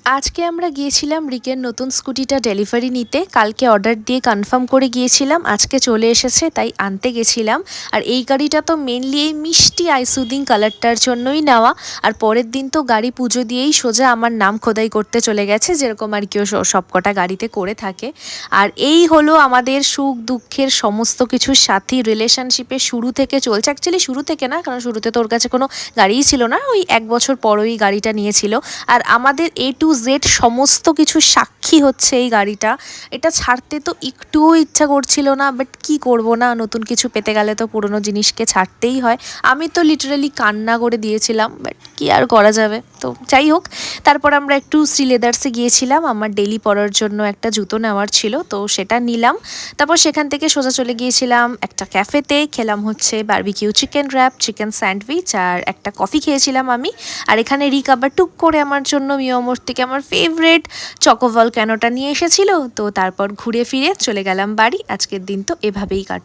আজকে আমরা গিয়েছিলাম রিকের নতুন স্কুটিটা ডেলিভারি নিতে। কালকে অর্ডার দিয়ে কনফার্ম করে গিয়েছিলাম, আজকে চলে এসেছে, তাই আনতে গেছিলাম। আর এই গাড়িটা তো মেনলি এই মিষ্টি আইসুদিং কালারটার জন্যই নেওয়া। আর পরের দিন তো গাড়ি পুজো দিয়েই সোজা আমার নাম খোদাই করতে চলে গেছে, যেরকম আর কেউ সবকটা গাড়িতে করে থাকে। আর এই হলো আমাদের সুখ দুঃখের সমস্ত কিছুর সাথী, রিলেশনশিপে শুরু থেকে চলছে। অ্যাকচুয়ালি শুরু থেকে না, কারণ শুরুতে তো ওর কাছে কোনো গাড়িই ছিল না, ওই 1 বছর পর ওই গাড়িটা নিয়েছিল। আর আমাদের A to Z সমস্ত কিছু সাক্ষী হচ্ছে এই গাড়িটা। এটা ছাড়তে তো একটুও ইচ্ছা করছিল না, বাট কি করব না, নতুন কিছু পেতে গেলে তো পুরনো জিনিসকে ছাড়তেই হয়। আমি তো লিটারালি কান্না করে দিয়েছিলাম, বাট কি আর করা যাবে। তো যাই হোক, তারপর আমরা একটু শ্রীলেদার্সে গিয়েছিলাম, আমার ডেলি পরার জন্য একটা জুতো নেওয়ার ছিল, তো সেটা নিলাম। তারপর সেখান থেকে সোজা চলে গিয়েছিলাম একটা ক্যাফেতে, খেলাম হচ্ছে barbecue chicken wrap, chicken sandwich আর একটা কফি খেয়েছিলাম আমি। আর এখানে রিক আবার টুক করে আমার জন্য মিয়ামোর থেকে আমার ফেভারিট চকোভল ক্যানোটা নিয়ে এসেছিল। তো তারপর ঘুরে ফিরে চলে গেলাম বাড়ি। আজকের দিন তো এভাবেই কাটল।